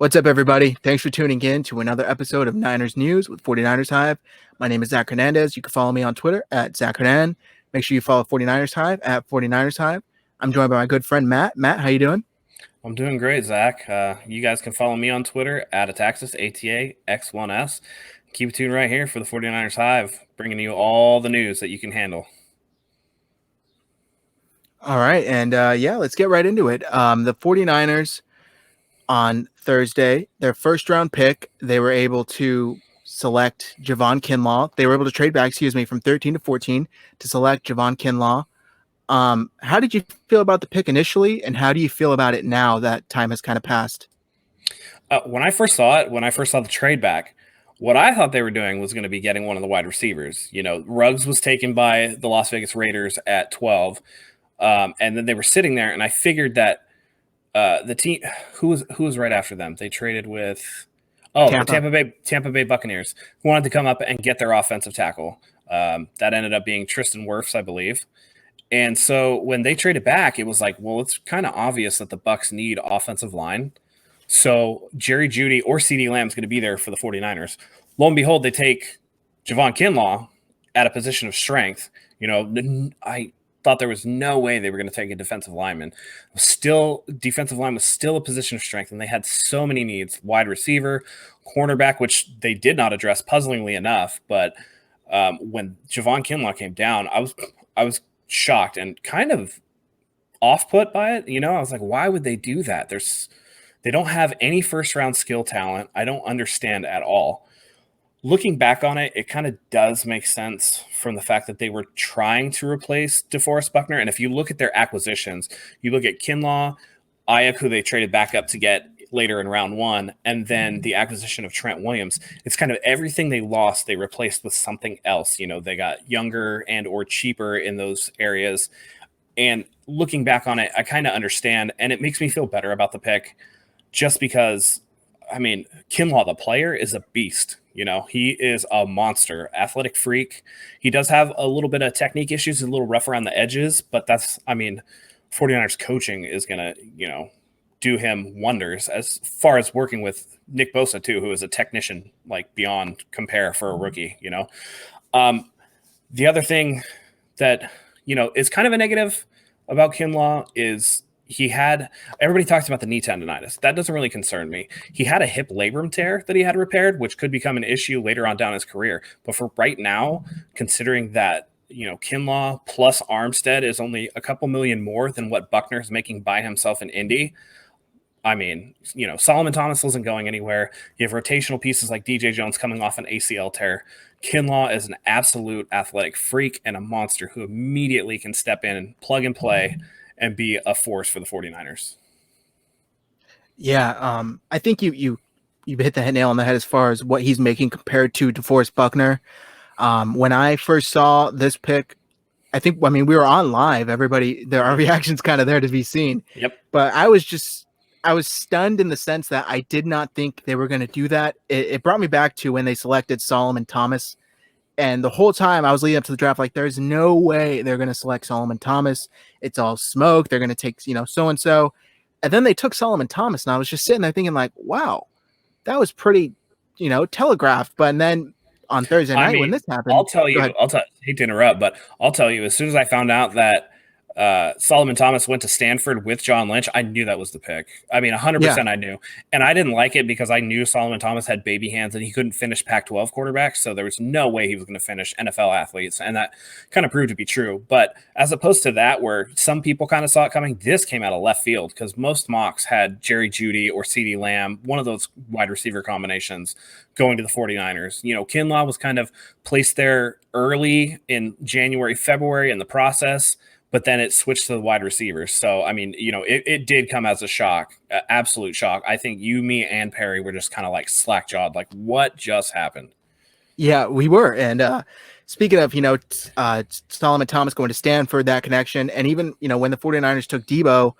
What's up, everybody? Thanks for tuning in to another episode of Niners News with 49ers Hive. My name is Zach Hernandez. You can follow me on Twitter at Zach Hernan. Make sure you follow 49ers Hive at 49ers Hive. I'm joined by my good friend, Matt. Matt, how you doing? I'm doing great, Zach. You guys can follow me on Twitter at Ataxis, ATAX1S. Keep it tuned right here for the 49ers Hive, bringing you all the news that you can handle. All right, and let's get right into it. The 49ers on Thursday, their first round pick, they were able to select Javon Kinlaw. They were able to trade back, from 13 to 14 to select Javon Kinlaw. How did you feel about the pick initially, and how do you feel about it now that time has kind of passed? When I first saw the trade back, what I thought they were doing was going to be getting one of the wide receivers. You know, Ruggs was taken by the Las Vegas Raiders at 12, and then they were sitting there, and I figured that the team who was right after them, they traded with the Tampa Bay Buccaneers, who wanted to come up and get their offensive tackle. That ended up being Tristan Wirfs, I believe. And so when they traded back, it was like, well, it's kind of obvious that the Bucs need offensive line. So Jerry Jeudy or CeeDee Lamb is going to be there for the 49ers. Lo and behold, they take Javon Kinlaw at a position of strength. You know, I thought there was no way they were going to take a defensive lineman. Defensive line was still a position of strength, and they had so many needs: wide receiver, cornerback, which they did not address, puzzlingly enough. But when Javon Kinlaw came down, I was shocked and kind of off-put by it. You know, I was like, why would they do that? They don't have any first-round skill talent. I don't understand at all. Looking back on it, it kind of does make sense from the fact that they were trying to replace DeForest Buckner. And if you look at their acquisitions, you look at Kinlaw, Ayuk, who they traded back up to get later in round one, and then the acquisition of Trent Williams. It's kind of everything they lost, they replaced with something else. You know, they got younger and or cheaper in those areas. And looking back on it, I kind of understand, and it makes me feel better about the pick just because, I mean, Kinlaw, the player, is a beast. You know, he is a monster, athletic freak. He does have a little bit of technique issues, a little rough around the edges, but 49ers coaching is going to, do him wonders as far as working with Nick Bosa too, who is a technician like beyond compare for a rookie. The other thing that is kind of a negative about Kinlaw is everybody talks about the knee tendonitis. That doesn't really concern me. He had a hip labrum tear that he had repaired, which could become an issue later on down his career. But for right now, considering that Kinlaw plus Armstead is only a couple million more than what Buckner is making by himself in Indy. I mean, Solomon Thomas isn't going anywhere. You have rotational pieces like DJ Jones coming off an ACL tear. Kinlaw is an absolute athletic freak and a monster who immediately can step in and plug and play and be a force for the 49ers. Yeah, I think you hit the nail on the head as far as what he's making compared to DeForest Buckner. When I first saw this pick, we were on live. Our reactions kind of there to be seen. Yep. But I was stunned in the sense that I did not think they were going to do that. It brought me back to when they selected Solomon Thomas. And the whole time I was leading up to the draft, like, there's no way they're going to select Solomon Thomas. It's all smoke. They're going to take, so-and-so. And then they took Solomon Thomas, and I was just sitting there thinking, like, wow, that was pretty, telegraphed. But then on Thursday night when this happened, hate to interrupt, but I'll tell you, as soon as I found out that Solomon Thomas went to Stanford with John Lynch, I knew that was the pick. I mean, 100% I knew. And I didn't like it because I knew Solomon Thomas had baby hands and he couldn't finish Pac-12 quarterbacks, so there was no way he was going to finish NFL athletes, and that kind of proved to be true. But as opposed to that, where some people kind of saw it coming, this came out of left field because most mocks had Jerry Jeudy or CeeDee Lamb, one of those wide receiver combinations, going to the 49ers. Kinlaw was kind of placed there early in January, February in the process, but then it switched to the wide receivers. So, I mean, it did come as a shock, absolute shock. I think you, me, and Perry were just kind of like slack-jawed, like, what just happened? Yeah, we were. And speaking of, Solomon Thomas going to Stanford, that connection, and even, when the 49ers took Debo,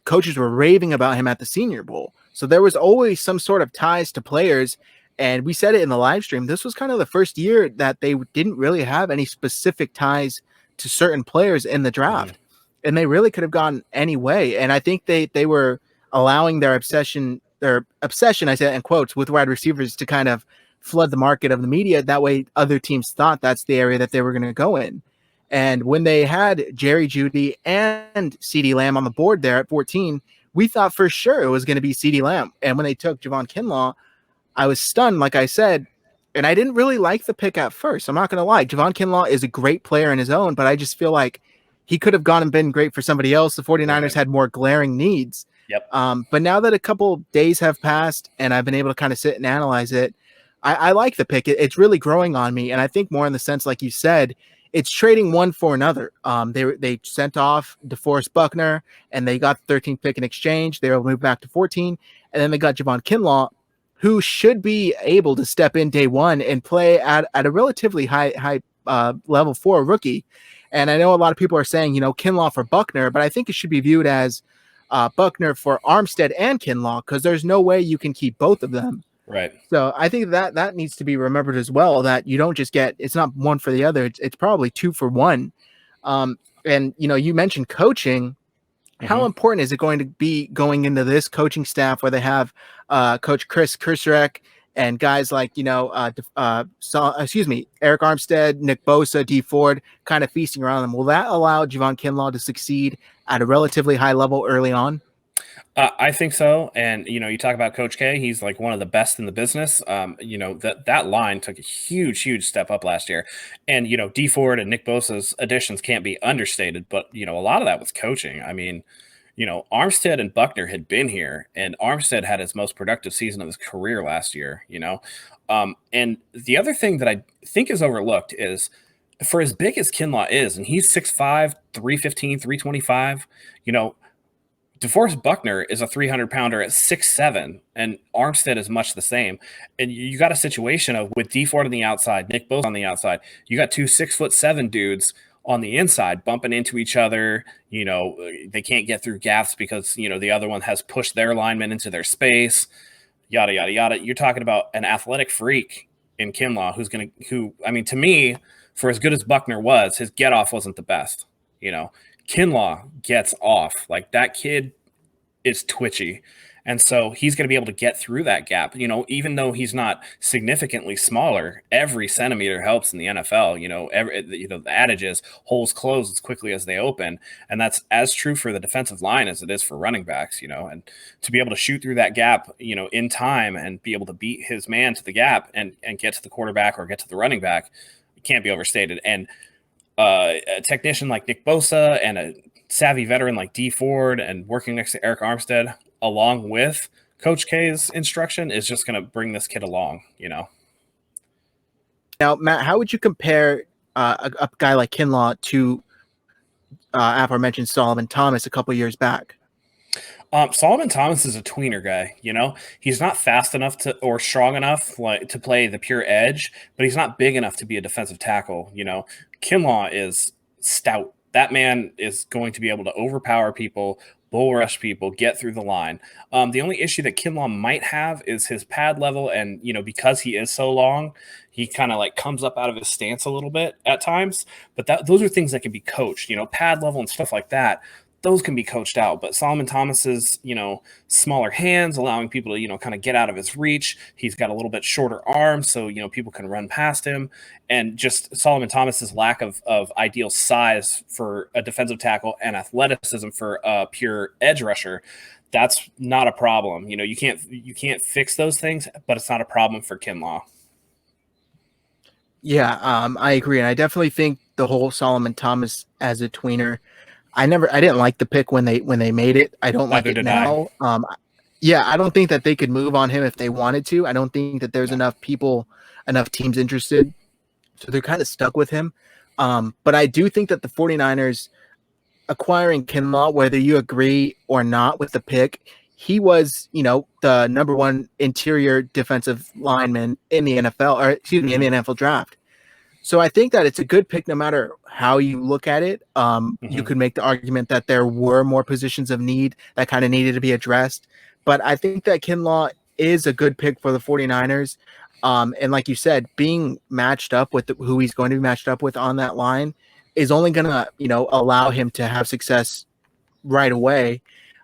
coaches were raving about him at the Senior Bowl. So there was always some sort of ties to players. And we said it in the live stream. This was kind of the first year that they didn't really have any specific ties to certain players in the draft. And they really could have gone any way. And I think they were allowing their obsession their obsession, I said in quotes, with wide receivers to kind of flood the market of the media. That way, other teams thought that's the area that they were going to go in. And when they had Jerry Jeudy and CeeDee Lamb on the board there at 14, we thought for sure it was going to be CeeDee Lamb. And when they took Javon Kinlaw, I was stunned, like I said, and I didn't really like the pick at first. I'm not going to lie. Javon Kinlaw is a great player in his own, but I just feel like he could have gone and been great for somebody else. The 49ers had more glaring needs. Yep. But now that a couple days have passed and I've been able to kind of sit and analyze it, I like the pick. It's really growing on me. And I think more in the sense, like you said, it's trading one for another. They sent off DeForest Buckner and they got the 13th pick in exchange. They were able to move back to 14. And then they got Javon Kinlaw, who should be able to step in day one and play at a relatively high level for a rookie. And I know a lot of people are saying, Kinlaw for Buckner, but I think it should be viewed as Buckner for Armstead and Kinlaw, because there's no way you can keep both of them. Right. So I think that needs to be remembered as well, that you don't just get, it's not one for the other. It's probably two for one. And, you mentioned coaching. How important is it going to be going into this coaching staff where they have Coach Chris Kursarek and guys like, Eric Armstead, Nick Bosa, D Ford kind of feasting around them? Will that allow Javon Kinlaw to succeed at a relatively high level early on? I think so. And, you talk about Coach K, he's like one of the best in the business. That line took a huge step up last year. And, D Ford and Nick Bosa's additions can't be understated, but, a lot of that was coaching. I mean, Armstead and Buckner had been here, and Armstead had his most productive season of his career last year, and the other thing that I think is overlooked is, for as big as Kinlaw is, and he's 6'5", 315, 325, DeForest Buckner is a 300-pounder at 6'7", and Armstead is much the same. And you got a situation of, with D Ford on the outside, Nick Bosa on the outside, you got two 6'7" dudes on the inside bumping into each other. They can't get through gaps because, the other one has pushed their lineman into their space, yada, yada, yada. You're talking about an athletic freak in Kinlaw to me, for as good as Buckner was, his get off wasn't the best. Kinlaw gets off. Like, that kid is twitchy. And so he's going to be able to get through that gap. Even though he's not significantly smaller, every centimeter helps in the NFL. The adage is holes close as quickly as they open. And that's as true for the defensive line as it is for running backs, and to be able to shoot through that gap, in time and be able to beat his man to the gap and get to the quarterback or get to the running back, it can't be overstated. And a technician like Nick Bosa and a savvy veteran like D Ford and working next to Eric Armstead, along with Coach K's instruction, is just going to bring this kid along, Now, Matt, how would you compare a guy like Kinlaw to aforementioned Solomon Thomas a couple years back? Solomon Thomas is a tweener guy. He's not fast enough or strong enough to play the pure edge, but he's not big enough to be a defensive tackle. Kinlaw is stout. That man is going to be able to overpower people, bull rush people, get through the line. The only issue that Kinlaw might have is his pad level, and because he is so long, he kind of comes up out of his stance a little bit at times. But those are things that can be coached. Pad level and stuff like that, those can be coached out. But Solomon Thomas's, smaller hands, allowing people to, kind of get out of his reach. He's got a little bit shorter arms, so, people can run past him. And just Solomon Thomas's lack of ideal size for a defensive tackle and athleticism for a pure edge rusher, that's not a problem. You can't fix those things, but it's not a problem for Kinlaw. Yeah, I agree. And I definitely think the whole Solomon Thomas as a tweener, I didn't like the pick when they made it. I don't like it now. I don't think that they could move on him if they wanted to. I don't think that there's enough teams interested. So they're kind of stuck with him. But I do think that the 49ers acquiring Kinlaw, whether you agree or not with the pick, he was, the number one interior defensive lineman in the NFL, in the NFL draft. So I think that it's a good pick no matter how you look at it. You could make the argument that there were more positions of need that kind of needed to be addressed. But I think that Kinlaw is a good pick for the 49ers. And like you said, being matched up with who he's going to be matched up with on that line is only going to, allow him to have success right away.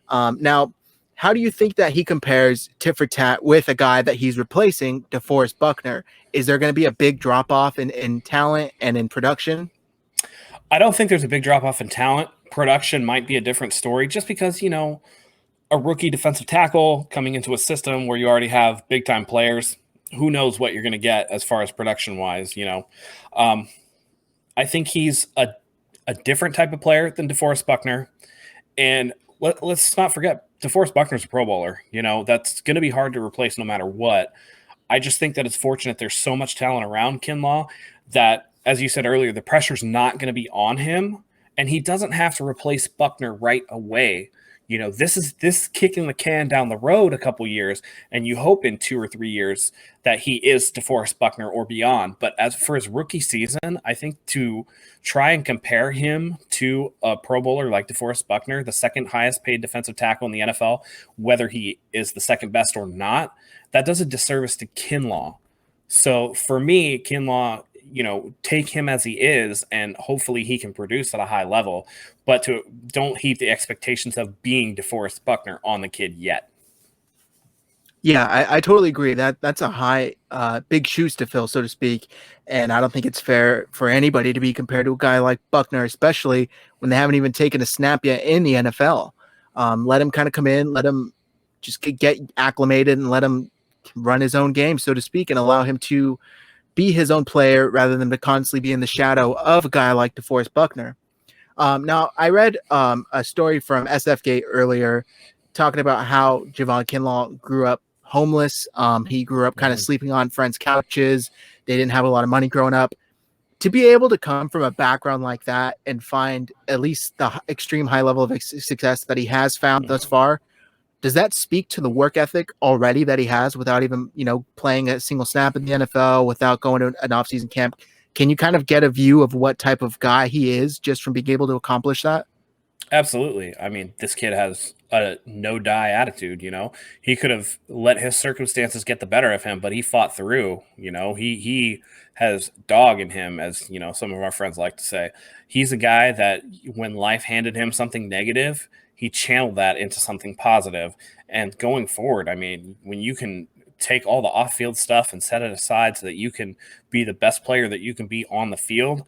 Now, How do you think that he compares tit for tat with a guy that he's replacing, DeForest Buckner? Is there going to be a big drop off in talent and in production? I don't think there's a big drop off in talent. Production might be a different story just because, a rookie defensive tackle coming into a system where you already have big time players, who knows what you're going to get as far as production wise. I think he's a different type of player than DeForest Buckner. And let's not forget, DeForest Buckner's a Pro Bowler. That's going to be hard to replace no matter what. I just think that it's fortunate there's so much talent around Kinlaw that, as you said earlier, the pressure's not going to be on him, and he doesn't have to replace Buckner right away. This is kicking the can down the road a couple years, and you hope in 2 or 3 years that he is DeForest Buckner or beyond. But as for his rookie season, I think to try and compare him to a Pro Bowler like DeForest Buckner, the second highest paid defensive tackle in the NFL, whether he is the second best or not, that does a disservice to Kinlaw. So for me, Kinlaw, take him as he is, and hopefully he can produce at a high level, but don't heap the expectations of being DeForest Buckner on the kid yet. Yeah, I totally agree. That's a high, big shoes to fill, so to speak. And I don't think it's fair for anybody to be compared to a guy like Buckner, especially when they haven't even taken a snap yet in the NFL. Let him kind of come in, let him just get acclimated, and let him run his own game, so to speak, and allow him to be his own player rather than to constantly be in the shadow of a guy like DeForest Buckner. Now, I read a story from SFGate earlier talking about how Javon Kinlaw grew up homeless. He grew up kind of sleeping on friends' couches. They didn't have a lot of money growing up. To be able to come from a background like that and find at least the extreme high level of success that he has found thus far, does that speak to the work ethic already that he has without even, playing a single snap in the NFL, without going to an offseason camp? Can you kind of get a view of what type of guy he is just from being able to accomplish that? Absolutely. I mean, this kid has a no die attitude. He could have let his circumstances get the better of him, but he fought through. He has dog in him, as some of our friends like to say. He's a guy that when life handed him something negative, he channeled that into something positive. And going forward, I mean, when you can take all the off-field stuff and set it aside so that you can be the best player that you can be on the field,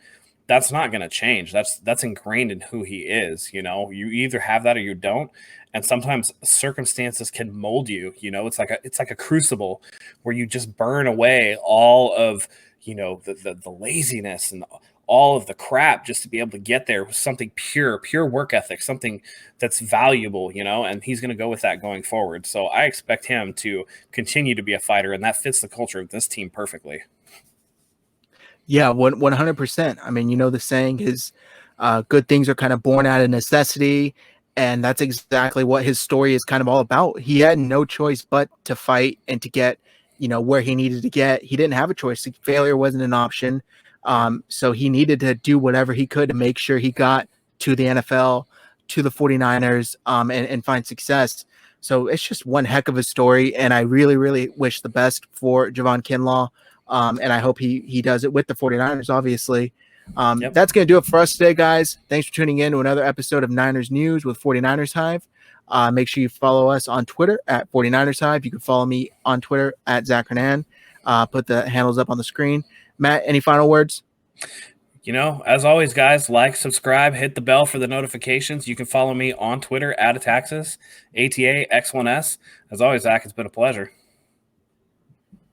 that's not going to change. That's ingrained in who he is. You either have that or you don't. And sometimes circumstances can mold you. It's like a crucible where you just burn away all of the laziness and all of the crap just to be able to get there with something pure work ethic, something that's valuable, and he's going to go with that going forward. So I expect him to continue to be a fighter, and that fits the culture of this team perfectly. Yeah, 100%. I mean, the saying is good things are kind of born out of necessity. And that's exactly what his story is kind of all about. He had no choice but to fight and to get, where he needed to get. He didn't have a choice. Failure wasn't an option. So he needed to do whatever he could to make sure he got to the NFL, to the 49ers, and find success. So it's just one heck of a story. And I really, really wish the best for Javon Kinlaw. And I hope he does it with the 49ers, obviously. Yep. That's going to do it for us today, guys. Thanks for tuning in to another episode of Niners News with 49ers Hive. Make sure you follow us on Twitter at 49ers Hive. You can follow me on Twitter at Zach Hernan. Put the handles up on the screen. Matt, any final words? As always, guys, like, subscribe, hit the bell for the notifications. You can follow me on Twitter at Ataxis, ATAX1S. As always, Zach, it's been a pleasure.